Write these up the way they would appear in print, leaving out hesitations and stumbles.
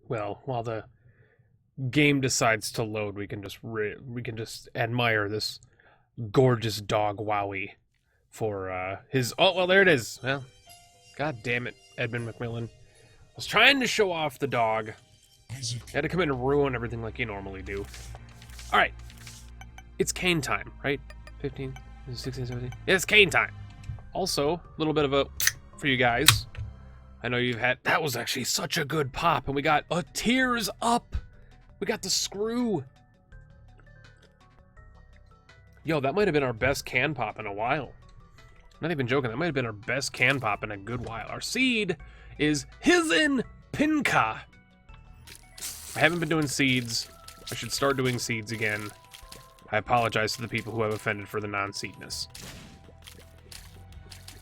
well, while the game decides to load, we can just admire this gorgeous dog Wowie for his. Oh well, there it is. Well, god damn it, Edmund McMillan. I was trying to show off the dog. Had to come in and ruin everything like you normally do. All right, it's cane time, right? 15, 16, 17. It's cane time. Also, a little bit of a for you guys. I know you've had. That was actually such a good pop, and we got a tears up. We got the screw. Yo, that might have been our best can pop in a while. Not even joking, that might have been our best can pop in a good while. Our seed is Hizen Pinka. I haven't been doing seeds. I should start doing seeds again. I apologize to the people who have offended for the non-seedness.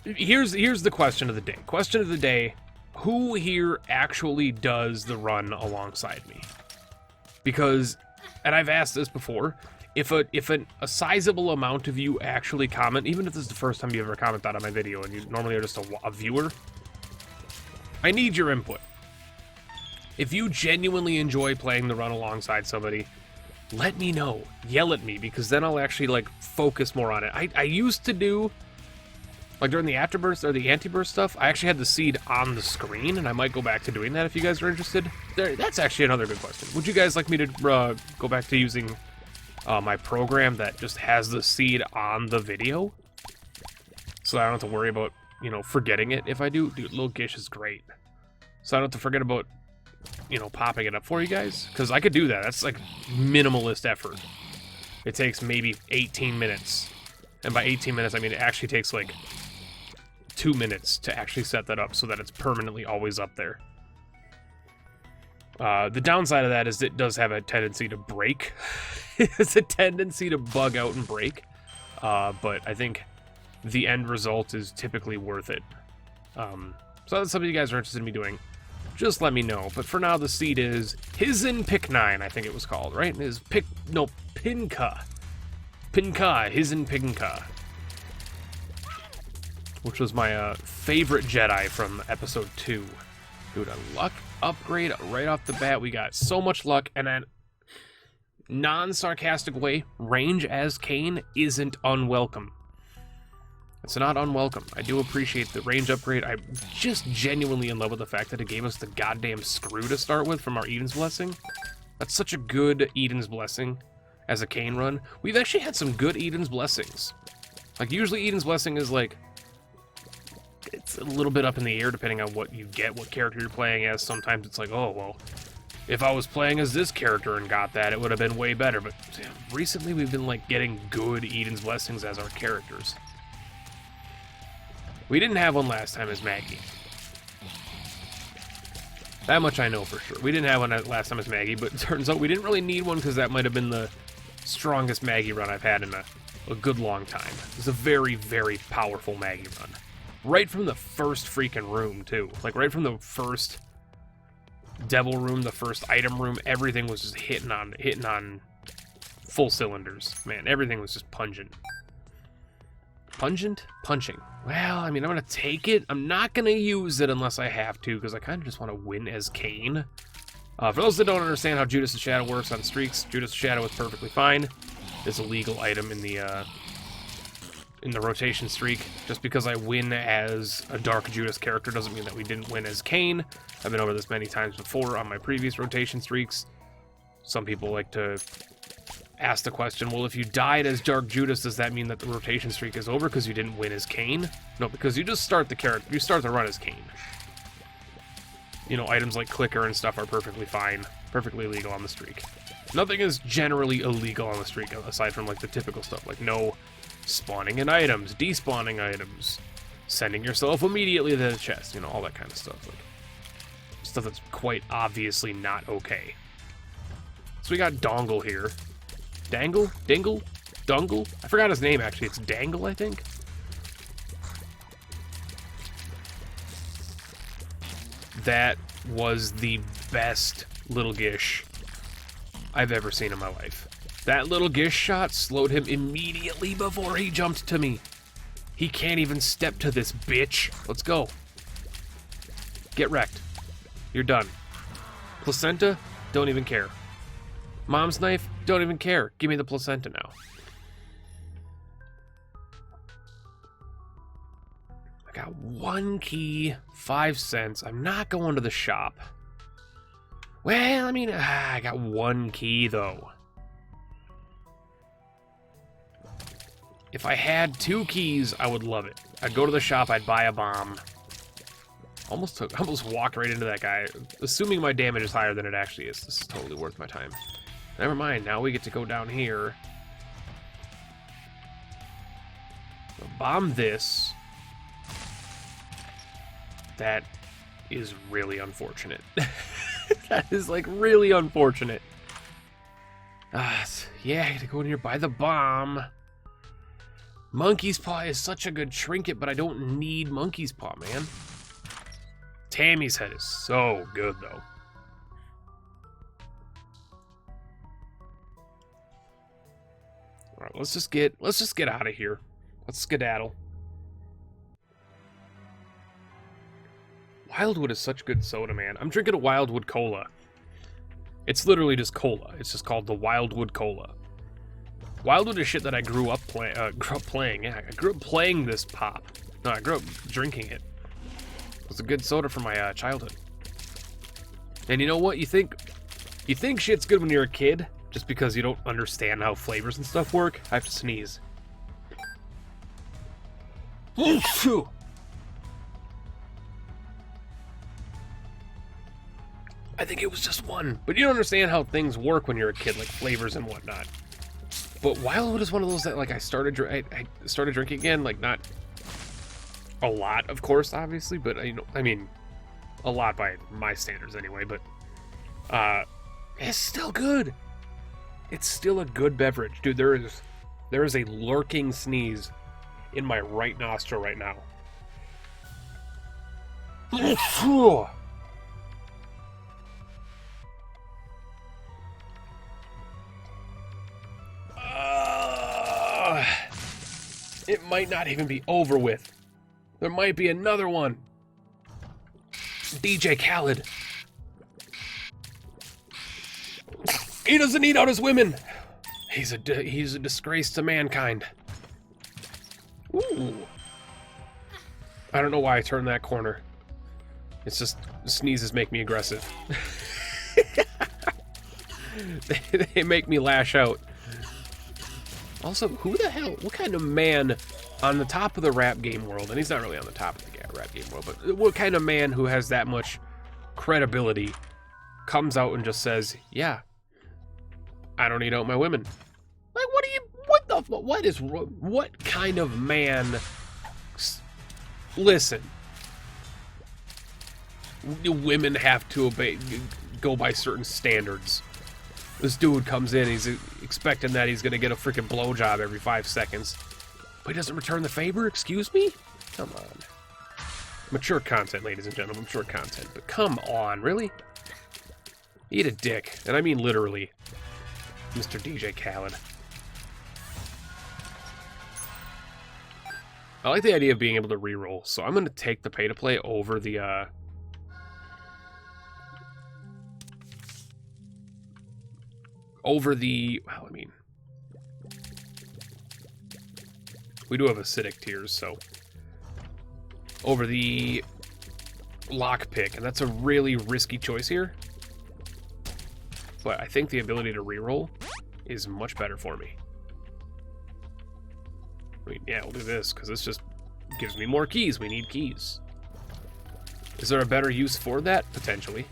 Here's the question of the day. Question of the day, who here actually does the run alongside me? Because, and I've asked this before, if a sizable amount of you actually comment, even if this is the first time you ever commented on my video and you normally are just a viewer, I need your input. If you genuinely enjoy playing the run alongside somebody, let me know. Yell at me, because then I'll actually, like, focus more on it. I used to do, like, during the Afterbirth or the Anti-Burst stuff, I actually had the seed on the screen, and I might go back to doing that if you guys are interested. That's actually another good question. Would you guys like me to go back to using my program that just has the seed on the video? So I don't have to worry about, you know, forgetting it if I do. Dude, Lil Gish is great. So I don't have to forget about, you know, popping it up for you guys. Because I could do that. That's, like, minimalist effort. It takes maybe 18 minutes. And by 18 minutes, I mean it actually takes, like, 2 minutes to actually set that up so that it's permanently always up there. The downside of that is it does have a tendency to break. It's a tendency to bug out and break. But I think the end result is typically worth it. So that's something you guys are interested in me doing. Just let me know. But for now, the seed is Hizen Pick 9, I think it was called, right? Pinka. Pinka, Hizen Pinka. Which was my favorite Jedi from episode 2. Dude, a luck upgrade right off the bat. We got so much luck, and then non-sarcastic way, range as Kane isn't unwelcome. It's not unwelcome. I do appreciate the range upgrade. I'm just genuinely in love with the fact that it gave us the goddamn screw to start with from our Eden's Blessing. That's such a good Eden's Blessing as a Kane run. We've actually had some good Eden's Blessings. Like, usually Eden's Blessing is like, it's a little bit up in the air depending on what you get, what character you're playing as. Sometimes it's like, oh, well, if I was playing as this character and got that, it would have been way better. But damn, recently we've been, like, getting good Eden's Blessings as our characters. We didn't have one last time as Maggie. That much I know for sure. We didn't have one last time as Maggie, but it turns out we didn't really need one because that might have been the strongest Maggie run I've had in a good long time. It was a very, very powerful Maggie run. Right from the first freaking room, too. Like, right from the first devil room, the first item room, everything was just hitting on full cylinders. Man, everything was just pungent. Pungent? Punching. Well, I mean, I'm going to take it. I'm not going to use it unless I have to, because I kind of just want to win as Kane. For those that don't understand how Judas' Shadow works on streaks, Judas' Shadow is perfectly fine. It's a legal item in the rotation streak. Just because I win as a Dark Judas character doesn't mean that we didn't win as Kane. I've been over this many times before on my previous rotation streaks. Some people like to ask the question, well, if you died as Dark Judas, does that mean that the rotation streak is over because you didn't win as Kane? No, because you just start the character, you start the run as Kane. You know, items like Clicker and stuff are perfectly fine, perfectly legal on the streak. Nothing is generally illegal on the streak aside from, like, the typical stuff, like no spawning in items, despawning items, sending yourself immediately to the chest, you know, all that kind of stuff. Like, stuff that's quite obviously not okay. So we got Dongle here. Dangle? Dingle? Dungle? I forgot his name, actually. It's Dangle, I think? That was the best Little Gish I've ever seen in my life. That Little Gish shot slowed him immediately before he jumped to me. He can't even step to this bitch. Let's go. Get wrecked. You're done. Placenta, don't even care. Mom's knife, don't even care. Give me the placenta now. I got 1 key, 5 cents. I'm not going to the shop. Well, I mean, I got 1 key, though. If I had 2 keys, I would love it. I'd go to the shop, I'd buy a bomb. Almost walked right into that guy. Assuming my damage is higher than it actually is. This is totally worth my time. Never mind, now we get to go down here. Bomb this. That is really unfortunate. That is, like, really unfortunate. Yeah, I gotta go in here, buy the bomb. Monkey's Paw is such a good trinket, but I don't need Monkey's Paw, man. Tammy's Head is so good, though. All right, let's just get out of here. Let's skedaddle. Wildwood is such good soda, man. I'm drinking a Wildwood Cola. It's literally just cola. It's just called the Wildwood Cola. Wildwood is shit that I grew up playing. Yeah, I grew up playing this pop. No, I grew up drinking it. It was a good soda from my childhood. And you know what? You think shit's good when you're a kid, just because you don't understand how flavors and stuff work. I have to sneeze. I think it was just 1, but you don't understand how things work when you're a kid, like flavors and whatnot. But Wildwood is one of those that, like, I started drinking again, like, not a lot, of course, obviously, but I mean, a lot by my standards anyway. But it's still good. It's still a good beverage, dude. There is a lurking sneeze in my right nostril right now. It might not even be over with. There might be another one. DJ Khaled. He doesn't eat out his women. He's a disgrace to mankind. Ooh. I don't know why I turned that corner. It's just sneezes make me aggressive. They make me lash out. Also, who the hell, what kind of man on the top of the rap game world, and he's not really on the top of the rap game world, but what kind of man who has that much credibility comes out and just says, yeah, I don't eat out my women? Like, what kind of man, listen, women have to go by certain standards. This dude comes in, he's expecting that he's gonna get a freaking blowjob every 5 seconds. But he doesn't return the favor? Excuse me? Come on. Mature content, ladies and gentlemen, mature content. But come on, really? Eat a dick. And I mean literally. Mr. DJ Khaled. I like the idea of being able to reroll, so I'm gonna take the pay-to-play over the, well, I mean, we do have acidic tears, so over the lockpick, and that's a really risky choice here. But I think the ability to reroll is much better for me. I mean, yeah, we'll do this, because this just gives me more keys. We need keys. Is there a better use for that? Potentially.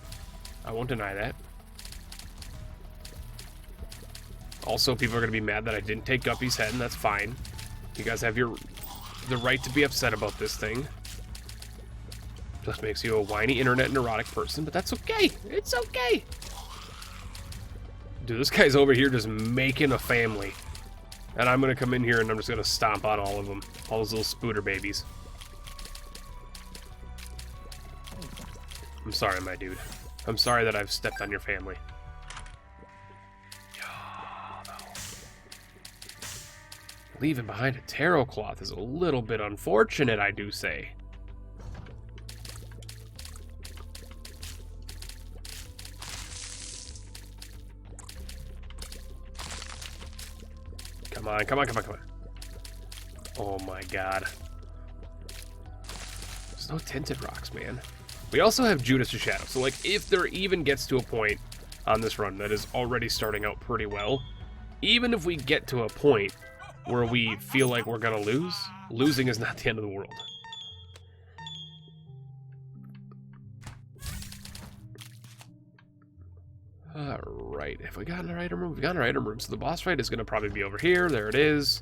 I won't deny that. Also, people are going to be mad that I didn't take Guppy's head, and that's fine. You guys have the right to be upset about this thing. Just makes you a whiny internet neurotic person, but that's okay. It's okay. Dude, this guy's over here just making a family. And I'm going to come in here and I'm just going to stomp on all of them. All those little spooter babies. I'm sorry, my dude. I'm sorry that I've stepped on your family. Leaving behind a tarot cloth is a little bit unfortunate, I do say. Come on, come on, come on, come on. Oh my god. There's no tinted rocks, man. We also have Judas to Shadow, so like if there even gets to a point on this run that is already starting out pretty well, even if we get to a point where we feel like we're gonna lose, losing is not the end of the world. Alright, have we gotten our item room? We've gotten our item room, so the boss fight is gonna probably be over here. There it is.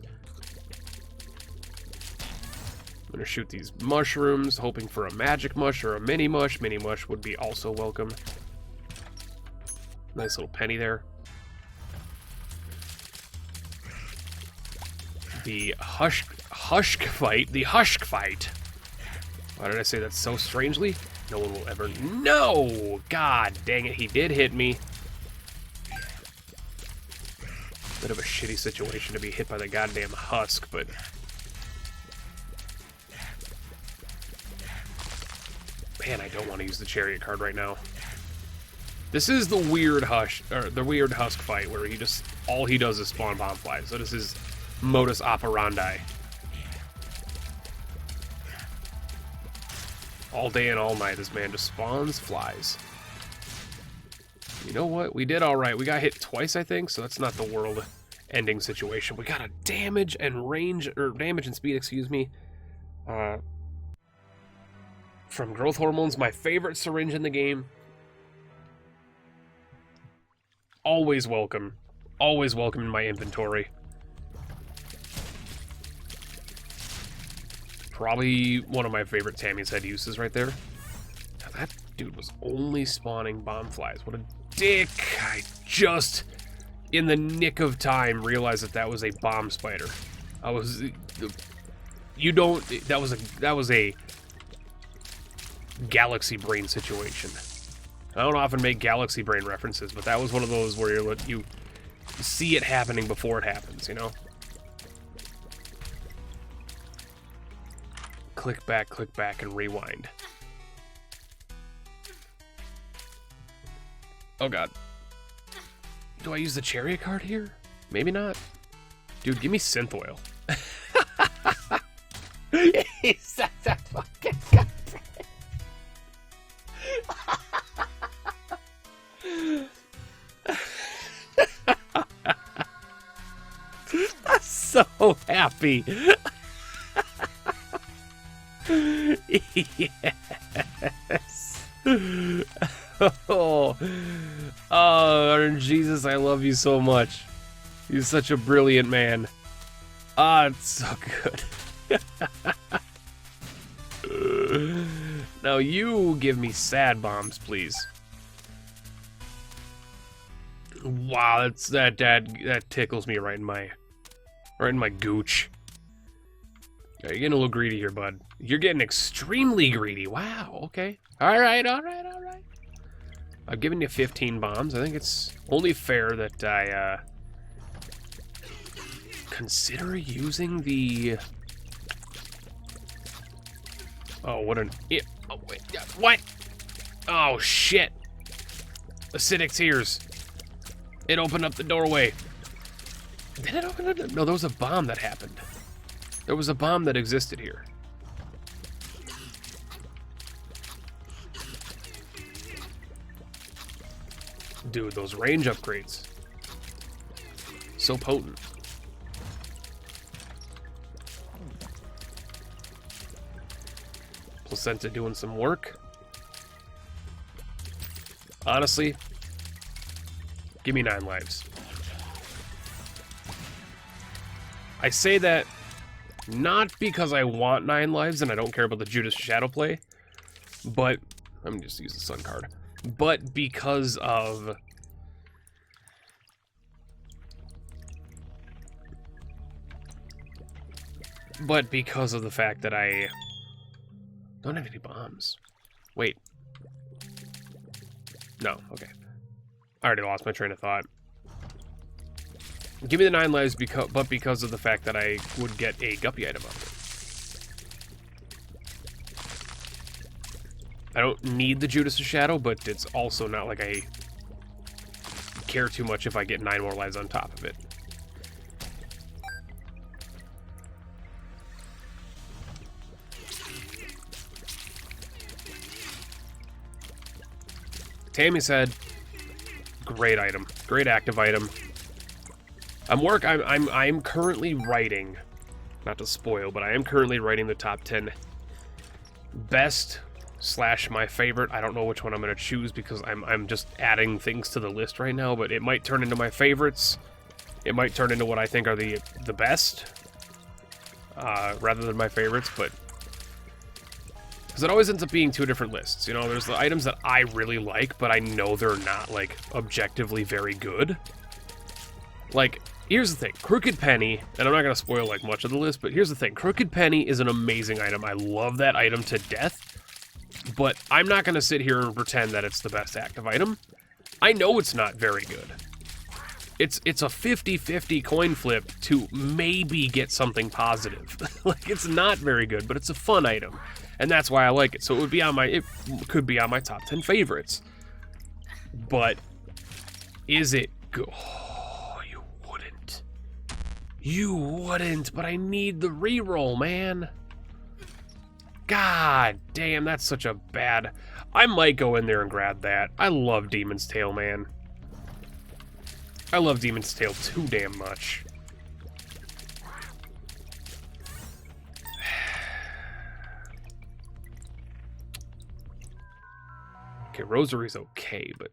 I'm gonna shoot these mushrooms, hoping for a magic mush or a mini mush. Mini mush would be also welcome. Nice little penny there. The Husk fight. The Husk fight. Why did I say that so strangely? No one will ever... No! God dang it, he did hit me. Bit of a shitty situation to be hit by the goddamn husk, but... Man, I don't want to use the chariot card right now. This is the weird husk fight where he just... All he does is spawn bomb flies. So this is modus operandi. All day and all night, this man just spawns flies. You know what? We did all right. We got hit twice, I think, so that's not the world-ending situation. We got a damage and range, or damage and speed, excuse me, from growth hormones. My favorite syringe in the game. Always welcome. Always welcome in my inventory. Probably one of my favorite Tammy's Head uses right there. Now that dude was only spawning bomb flies. What a dick. I just, in the nick of time, realized that that was a bomb spider. I was... You don't... That was a galaxy brain situation. I don't often make galaxy brain references, but that was one of those where you see it happening before it happens, you know? Click back, and rewind. Oh god. Do I use the chariot card here? Maybe not. Dude, give me synth oil. He's such a fucking guy. I'm so happy. Yes. Oh, Jesus, I love you so much. You're such a brilliant man. Ah, it's so good. Now you give me sad bombs, please. Wow, that tickles me right in my gooch. You're getting a little greedy here, bud. You're getting extremely greedy. Wow, okay. Alright. I've given you 15 bombs. I think it's only fair that I, consider using the... Oh, what an... Oh, wait, what? Oh, shit. Acidic tears. It opened up the doorway. Did it open up? No, there was a bomb that happened. There was a bomb that existed here. Dude, those range upgrades. So potent. Placenta doing some work. Honestly, give me 9 lives. I say that not because I want 9 lives and I don't care about the Judas Shadow play, but I'm just use the Sun card. But because of the fact that I don't have any bombs. Wait. No, okay. I already lost my train of thought. Give me the 9 lives because of the fact that I would get a guppy item out of it. I don't need the Judas Shadow, but it's also not like I care too much if I get 9 more lives on top of it. Tammy's Head, great item, great active item. I'm currently writing, not to spoil, but I am currently writing the top 10 best / my favorite. I don't know which one I'm gonna choose because I'm just adding things to the list right now, but it might turn into my favorites. It might turn into what I think are the best, rather than my favorites, but because it always ends up being two different lists. You know, there's the items that I really like, but I know they're not, like, objectively very good. Like, here's the thing. Crooked Penny, and I'm not going to spoil, like, much of the list, but here's the thing. Crooked Penny is an amazing item. I love that item to death, but I'm not going to sit here and pretend that it's the best active item. I know it's not very good. It's a 50-50 coin flip to maybe get something positive. Like, it's not very good, but it's a fun item. And that's why I like it. So it could be on my top 10 favorites. But is it good? Oh, you wouldn't. You wouldn't, but I need the reroll, man. God damn, that's such a bad... I might go in there and grab that. I love Demon's Tail, man. I love Demon's Tail too damn much. Okay, Rosary's okay, but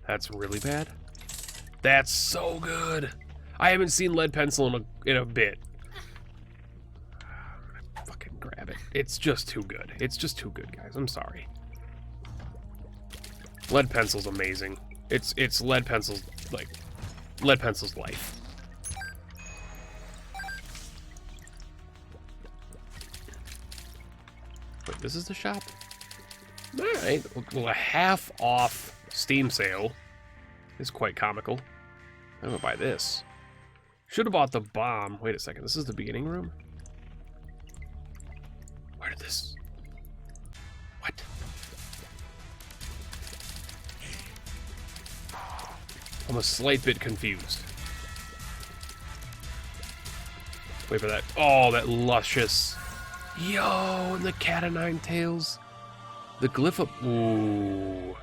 that's really bad. That's so good. I haven't seen Lead Pencil in a bit. Fucking grab it. It's just too good. It's just too good, guys. I'm sorry. Lead Pencil's amazing. It's Lead Pencil's, like, Lead Pencil's life. Wait, this is the shop? Alright, well, a half off Steam sale is quite comical. I'm gonna buy this. Should have bought the bomb. Wait a second, this is the beginning room? Where did this... What? I'm a slight bit confused. Wait for that. Oh, that luscious. Yo, and the cat o' nine tails. The glyph of... Ooh.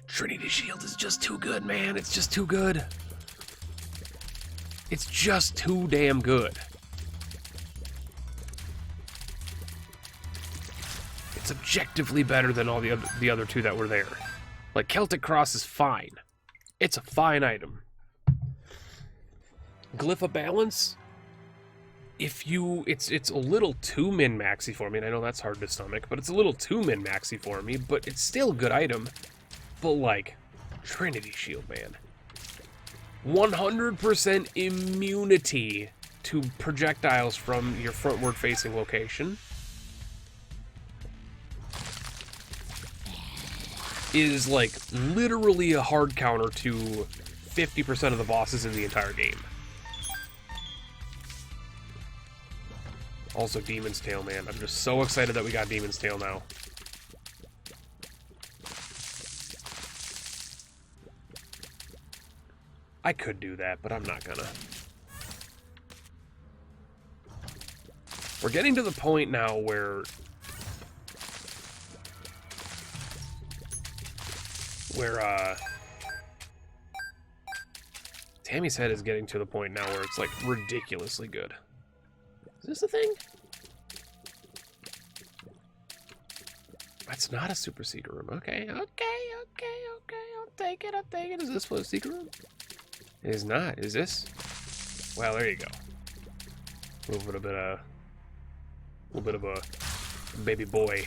Trinity Shield is just too good, man. It's just too good. It's just too damn good. It's objectively better than all the other two that were there. Like, Celtic Cross is fine. It's a fine item. Glyph of Balance... it's a little too min-maxy for me, and I know that's hard to stomach, but it's a little too min-maxy for me, but it's still a good item. But, like, Trinity Shield, man. 100% immunity to projectiles from your frontward-facing location is, like, literally a hard counter to 50% of the bosses in the entire game. Also, Demon's Tail, man. I'm just so excited that we got Demon's Tail now. I could do that, but I'm not gonna. We're getting to the point now where... Tammy's Head is getting to the point now where it's, like, ridiculously good. Is this a thing? That's not a super secret room. Okay. I'll take it. Is this what a secret room? It is not. Is this? Well, there you go. A little bit of a baby boy.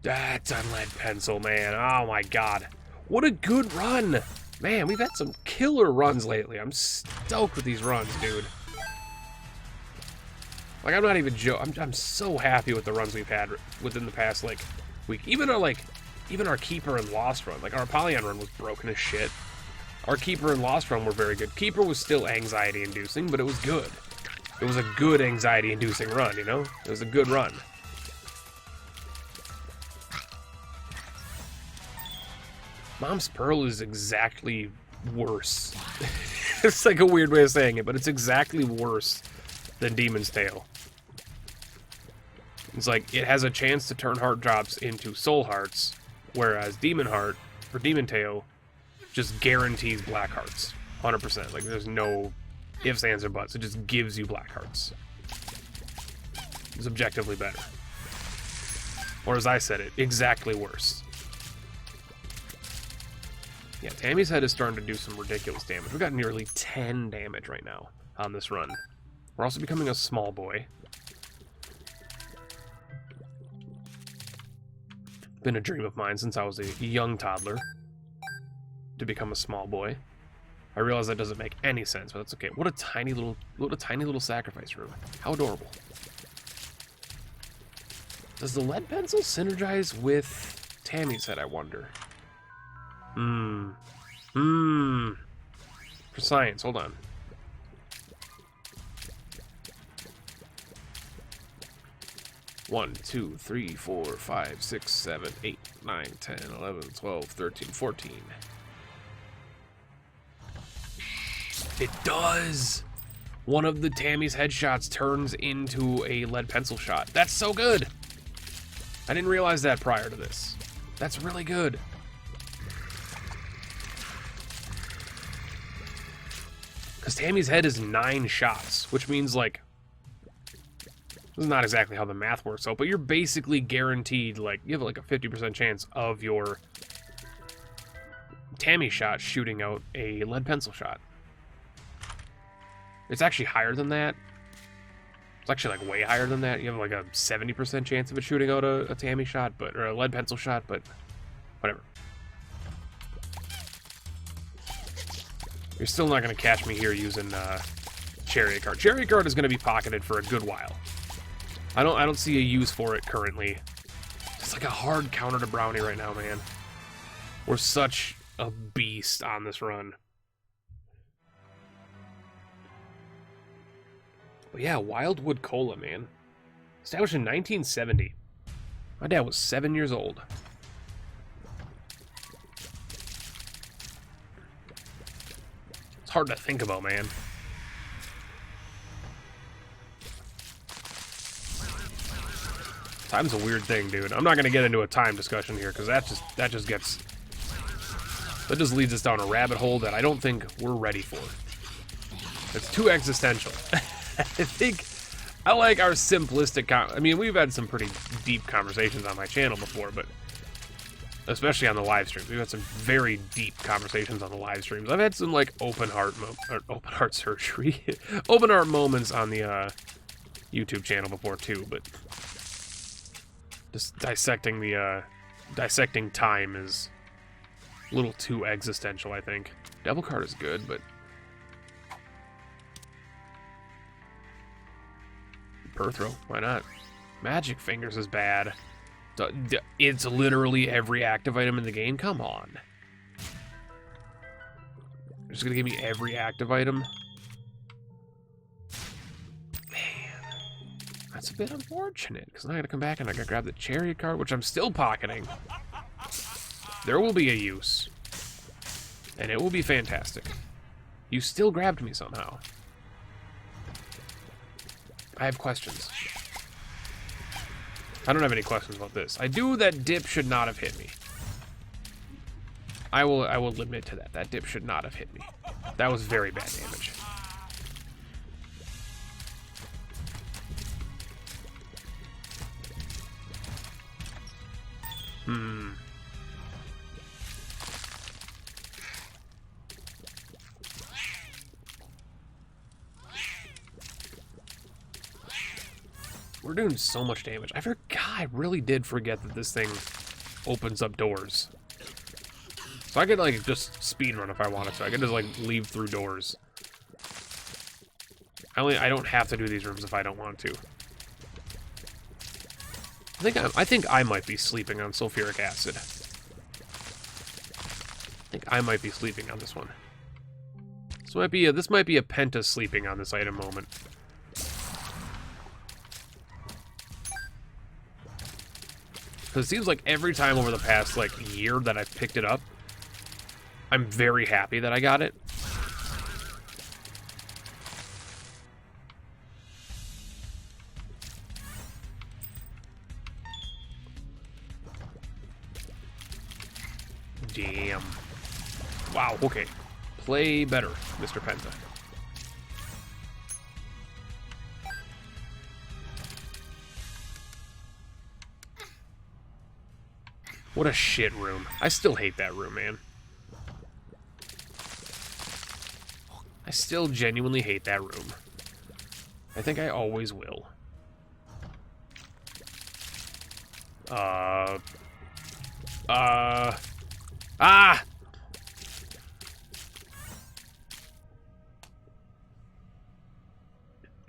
That's a Lead Pencil, man. Oh my god. What a good run. Man, we've had some killer runs lately. I'm stoked with these runs, dude. Like, I'm not even joking. I'm so happy with the runs we've had within the past, like, week. Even our Keeper and Lost run. Like, our Apollyon run was broken as shit. Our Keeper and Lost run were very good. Keeper was still anxiety-inducing, but it was good. It was a good anxiety-inducing run, you know? It was a good run. Mom's Pearl is exactly worse. It's like a weird way of saying it, but it's exactly worse than Demon's Tail. It's like, it has a chance to turn heart drops into soul hearts, whereas Demon Heart, or Demon Tail, just guarantees black hearts. 100%. Like, there's no ifs, ands, or buts. It just gives you black hearts. It's objectively better. Or as I said it, exactly worse. Yeah, Tammy's head is starting to do some ridiculous damage. We've got nearly 10 damage right now on this run. We're also becoming a small boy. Been a dream of mine since I was a young toddler to become a small boy. I realize that doesn't make any sense, but that's okay. What a tiny little sacrifice room. How adorable. Does the lead pencil synergize with Tammy's head, I wonder? For science, hold on. One, 2, 3, 4, 5, 6, 7, 8, 9, 10, 11, 12, 13, 14. It does! One of the Tammy's headshots turns into a lead pencil shot. That's so good! I didn't realize that prior to this. That's really good. Because Tammy's head is 9 shots, which means, like, this is not exactly how the math works out, but you're basically guaranteed, like, you have like a 50% chance of your Tammy shot shooting out a lead pencil shot. It's actually higher than that. It's actually like way higher than that. You have like a 70% chance of it shooting out a Tammy shot, or a lead pencil shot, but whatever. You're still not going to catch me here using Chariot Cart. Chariot Cart is going to be pocketed for a good while. I don't see a use for it currently. It's like a hard counter to Brownie right now, man. We're such a beast on this run. But yeah, Wildwood Cola, man. Established in 1970. My dad was 7 years old. It's hard to think about, man. Time's a weird thing, dude. I'm not gonna get into a time discussion here because that just leads us down a rabbit hole that I don't think we're ready for. It's too existential. I like our simplistic. I mean, we've had some pretty deep conversations on my channel before, but especially on the live streams, we've had some very deep conversations on the live streams. I've had some like open heart surgery, open heart moments on the YouTube channel before too, but. Just dissecting time is a little too existential, I think. Devil Card is good, but Perthrow, why not? Magic Fingers is bad. It's literally every active item in the game. Come on, you're just gonna give me every active item. That's a bit unfortunate, because now I gotta come back and I gotta grab the Chariot Card, which I'm still pocketing. There will be a use. And it will be fantastic. You still grabbed me somehow. I have questions. I don't have any questions about this. I do that dip should not have hit me. I will admit to that. That dip should not have hit me. That was very bad damage. We're doing so much damage. I forgot, I really did forget that this thing opens up doors. So I could like just speedrun if I wanted to. I could just like leave through doors. I don't have to do these rooms if I don't want to. I think I might be sleeping on sulfuric acid. I think I might be sleeping on this one. This might be a Penta sleeping on this item moment. Because it seems like every time over the past like year that I've picked it up, I'm very happy that I got it. Damn. Wow, okay. Play better, Mr. Penta. What a shit room. I still hate that room, man. I still genuinely hate that room. I think I always will. Ah!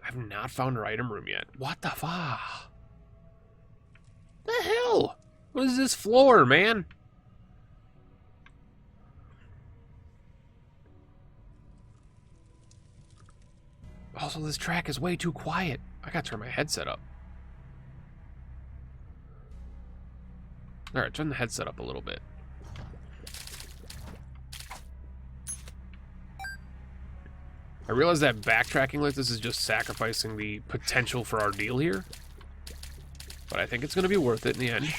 I've not found our item room yet. What the fuck? The hell? What is this floor, man? Also, this track is way too quiet. I gotta turn my headset up. Alright, turn the headset up a little bit. I realize that backtracking like this is just sacrificing the potential for our deal here. But I think it's going to be worth it in the end.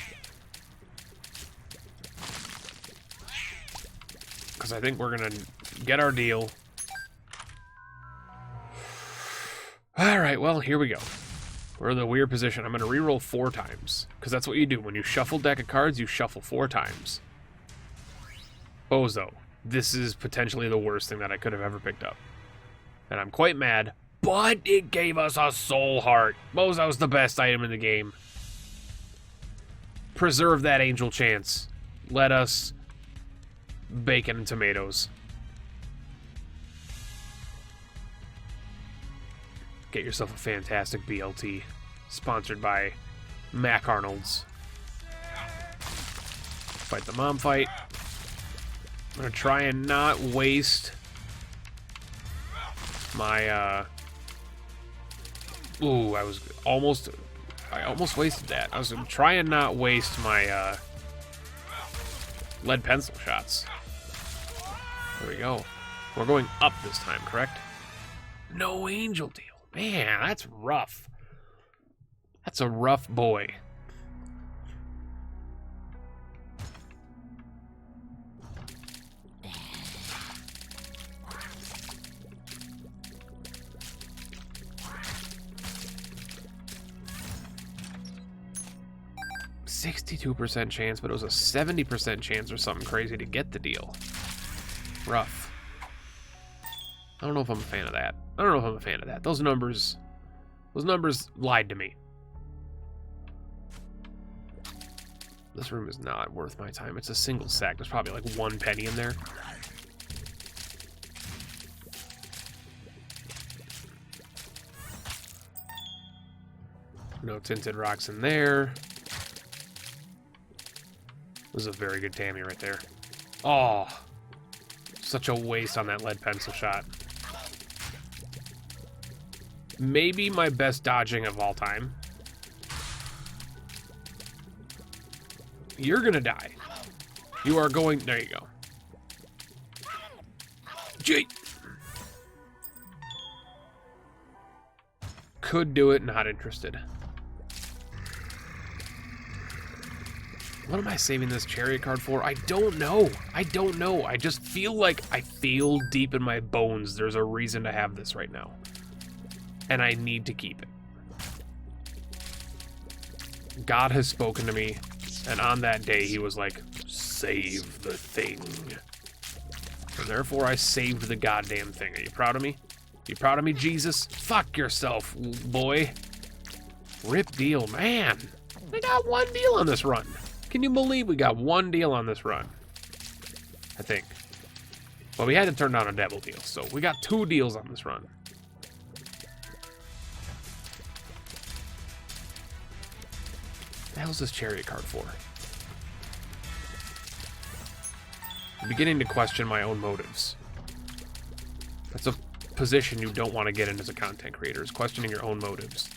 Because I think we're going to get our deal. Alright, well, here we go. We're in the weird position. I'm going to reroll 4 times. Because that's what you do. When you shuffle deck of cards, you shuffle 4 times. Bozo. This is potentially the worst thing that I could have ever picked up. And I'm quite mad, but it gave us a soul heart. Bozo's the best item in the game. Preserve that angel chance. Let us bacon and tomatoes. Get yourself a fantastic BLT. Sponsored by Mac Arnold's. Fight the mom fight. I'm gonna try and not waste my, ooh, I almost wasted that. I was trying and not waste my, lead pencil shots. There we go. We're going up this time, correct? No angel deal. Man, that's rough. That's a rough boy. %62 chance, but it was a 70% chance or something crazy to get the deal. Rough. I don't know if I'm a fan of that. I don't know if I'm a fan of that. Those numbers lied to me. This room is not worth my time. It's a single sack. There's probably like 1 penny in there. No tinted rocks in there. This is a very good Tammy right there. Oh, such a waste on that lead pencil shot. Maybe my best dodging of all time. You're gonna die. You are going... There you go. Gee. Could do it, not interested. What am I saving this chariot card for? I don't know. I don't know. I just feel like I feel deep in my bones there's a reason to have this right now. And I need to keep it. God has spoken to me, and on that day he was like, save the thing. And therefore I saved the goddamn thing. Are you proud of me? You proud of me, Jesus? Fuck yourself, boy. Rip deal, man. We got 1 deal on this run. Can you believe we got 1 deal on this run? I think. Well, we had to turn down a devil deal, so we got 2 deals on this run. What the hell's this chariot card for? I'm beginning to question my own motives. That's a position you don't want to get in as a content creator, is questioning your own motives.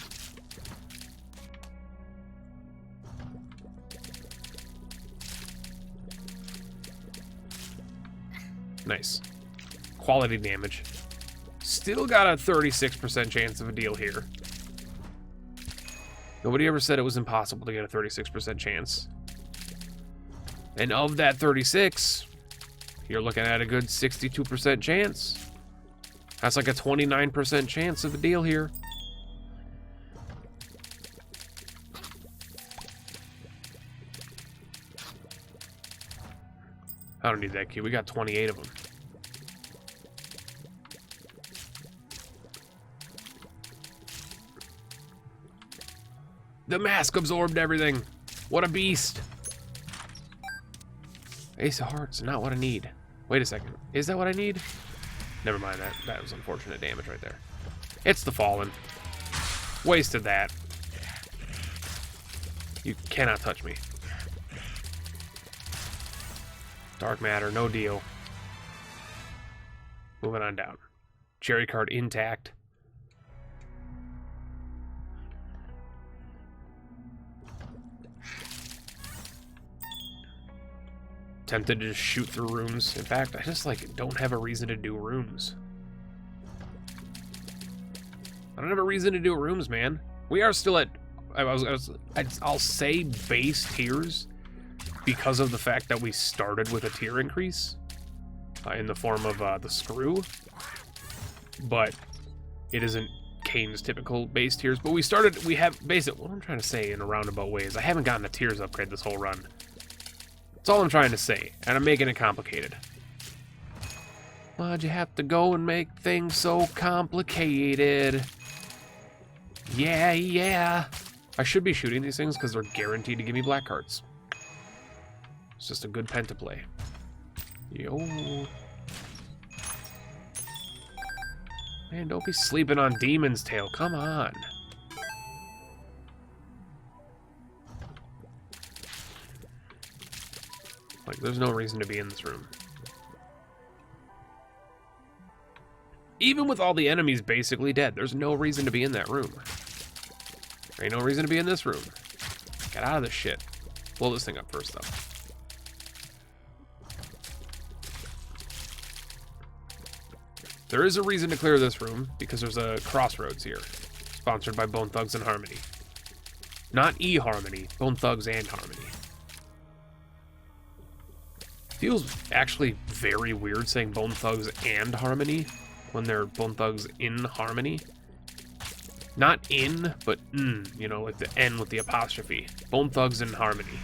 Nice. Quality damage. Still got a 36% chance of a deal here. Nobody ever said it was impossible to get a 36% chance. And of that 36, you're looking at a good 62% chance. That's like a 29% chance of a deal here. I don't need that key. We got 28 of them. The mask absorbed everything. What a beast. Ace of Hearts, not what I need. Wait a second. Is that what I need? Never mind that. That was unfortunate damage right there. It's the Fallen. Wasted that. You cannot touch me. Dark matter, no deal. Moving on down. Cherry card intact. Tempted to just shoot through rooms. In fact, I just like don't have a reason to do rooms. I don't have a reason to do rooms, man. We are still at I'll say base tiers because of the fact that we started with a tier increase in the form of the screw, but it isn't Kane's typical base tiers. But we have basic. What I'm trying to say in a roundabout way is I haven't gotten a tiers upgrade this whole run. That's all I'm trying to say, and I'm making it complicated. Why'd you have to go and make things so complicated? Yeah. I should be shooting these things because they're guaranteed to give me black cards. It's just a good pen to play. Yo. Man, don't be sleeping on Demon's Tail. Come on. Like, there's no reason to be in this room. Even with all the enemies basically dead, there's no reason to be in that room. There ain't no reason to be in this room. Get out of this shit. Blow this thing up first, though. There is a reason to clear this room, because there's a crossroads here. Sponsored by Bone Thugs and Harmony. Not eHarmony, Bone Thugs and Harmony. Feels actually very weird saying Bone Thugs and Harmony when they're Bone Thugs in Harmony. Not in, but you know, like the N with the apostrophe. Bone Thugs in Harmony.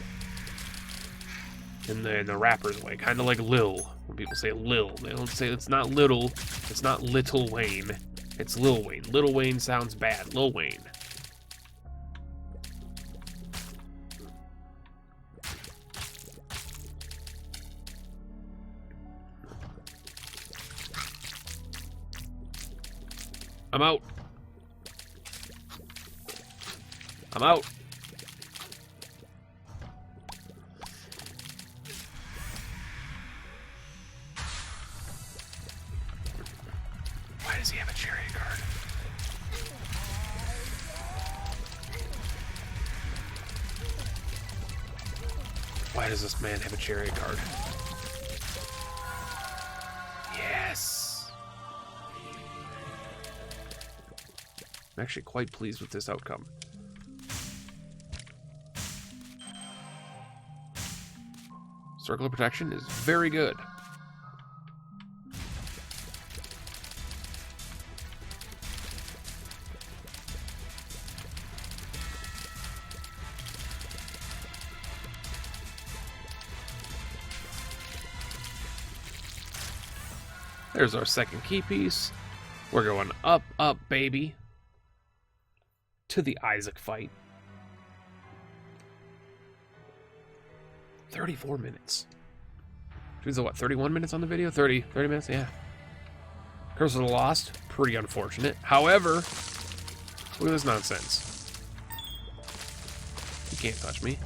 In the rapper's way, kind of like Lil. When people say Lil, they don't say it's not Little, it's not Little Wayne, it's Lil Wayne. Little Wayne sounds bad. Lil Wayne. I'm out. I'm out. Why does he have a chariot card? Why does this man have a chariot card? Yes. I'm actually quite pleased with this outcome. Circle of Protection is very good. There's our second key piece. We're going up, up, baby. To the Isaac fight. 34 minutes. Which is what, 31 minutes on the video? 30 minutes, yeah. Curse of the Lost, pretty unfortunate. However, look at this nonsense. You can't touch me.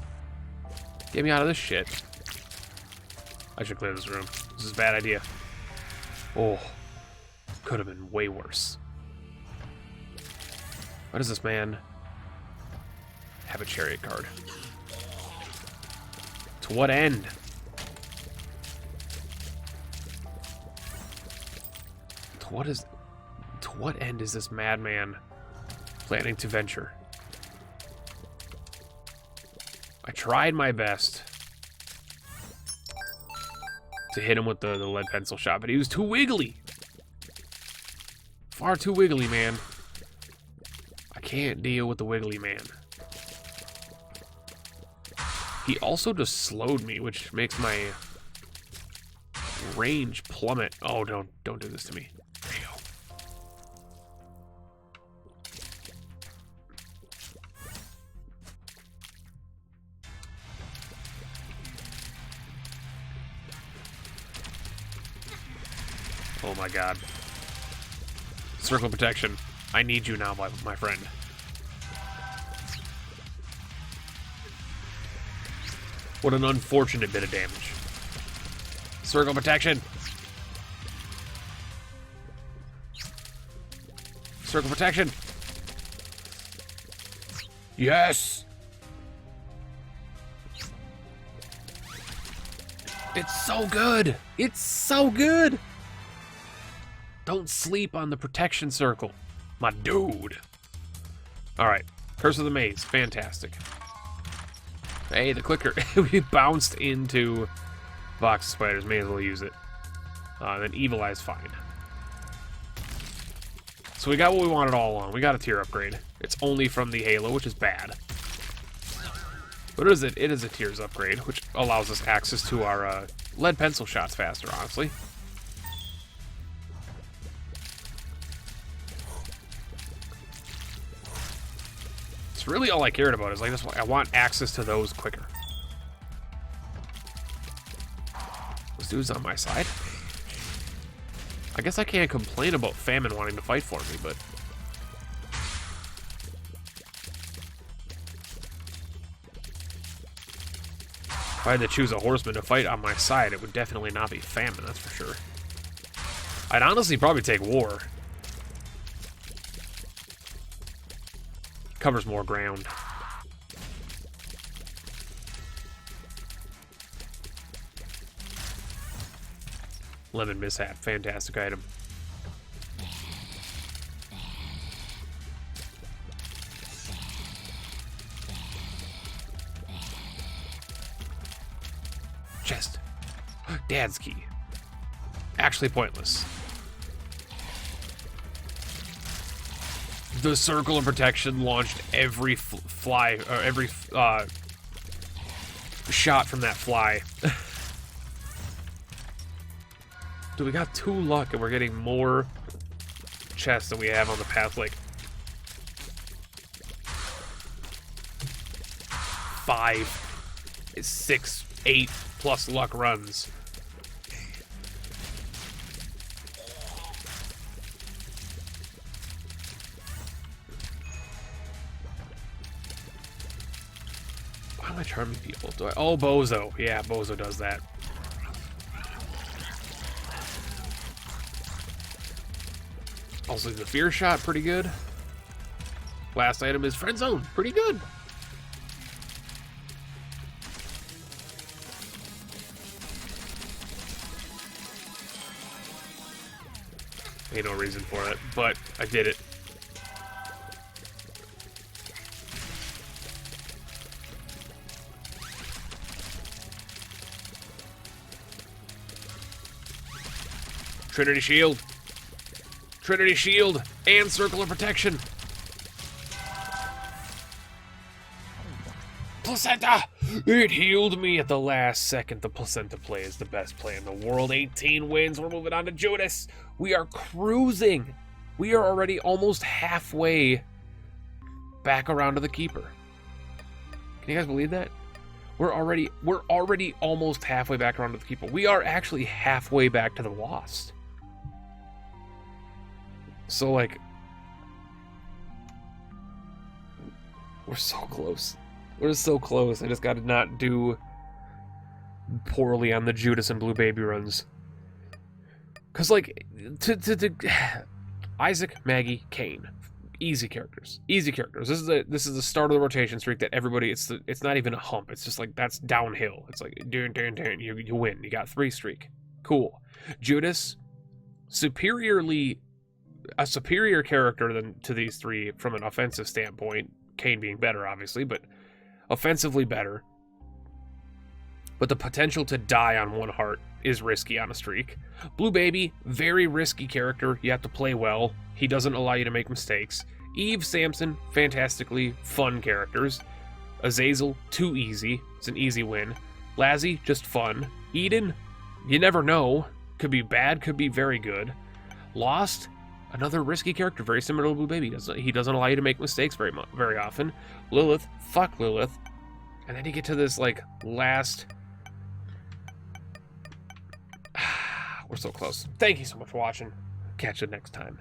Get me out of this shit. I should clear this room. This is a bad idea. Oh, could have been way worse. Why does this man have a chariot card? To what end? To what end is this madman planning to venture? I tried my best. to hit him with the lead pencil shot, but he was too wiggly. Far too wiggly, man. I can't deal with the wiggly man. He also just slowed me, which makes my range plummet. Oh, don't do this to me. There you go. Oh my god. Circle of protection. I need you now, my friend. What an unfortunate bit of damage. Circle protection. Circle protection. Yes. It's so good. It's so good. Don't sleep on the protection circle, my dude. All right, Curse of the Maze, fantastic. Hey, the clicker, we bounced into box of spiders, may as well use it. Then Evil Eye's fine. So we got what we wanted all along. We got a tier upgrade. It's only from the Halo, which is bad. But it is a tiers upgrade, which allows us access to our lead pencil shots faster, honestly. It's really all I cared about. Is like this. I want access to those quicker. This dude's on my side. I guess I can't complain about Famine wanting to fight for me, but if I had to choose a horseman to fight on my side, it would definitely not be Famine, that's for sure. I'd honestly probably take War. Covers more ground. Lemon Mishap, fantastic item. Chest. Dad's key. Actually pointless. The circle of protection launched every fly, or every shot from that fly. Dude, we got 2 luck and we're getting more chests than we have on the path. Like 5, 6, 8 plus luck runs. Why am I charming people? Oh, Bozo. Yeah, Bozo does that. Also, the fear shot, pretty good. Last item is friend zone, pretty good. Ain't no reason for it, but I did it. Trinity Shield. Trinity Shield and Circle of Protection. Placenta! It healed me at the last second. The placenta play is the best play in the world. 18 wins. We're moving on to Judas. We are cruising. We are already almost halfway back around to the Keeper. Can you guys believe that? We're already almost halfway back around to the Keeper. We are actually halfway back to the Lost. So, like, we're so close. We're so close. I just got to not do poorly on the Judas and Blue Baby runs. Because, like, Isaac, Maggie, Cain. Easy characters. Easy characters. This is the start of the rotation streak that everybody, it's not even a hump. It's just like, that's downhill. It's like, you win. You got 3 streak. Cool. Judas, a superior character than to these 3 from an offensive standpoint. Cain being better, obviously, but offensively better. but the potential to die on one heart is risky on a streak. Blue Baby, very risky character. You have to play well. He doesn't allow you to make mistakes. Eve, Samson, fantastically fun characters. Azazel, too easy. It's an easy win. Lazzy, just fun. Eden, you never know. Could be bad, could be very good. Lost, another risky character, very similar to Blue Baby. He doesn't allow you to make mistakes very often. Lilith, fuck Lilith. And then you get to this, like, last... We're so close. Thank you so much for watching. Catch you next time.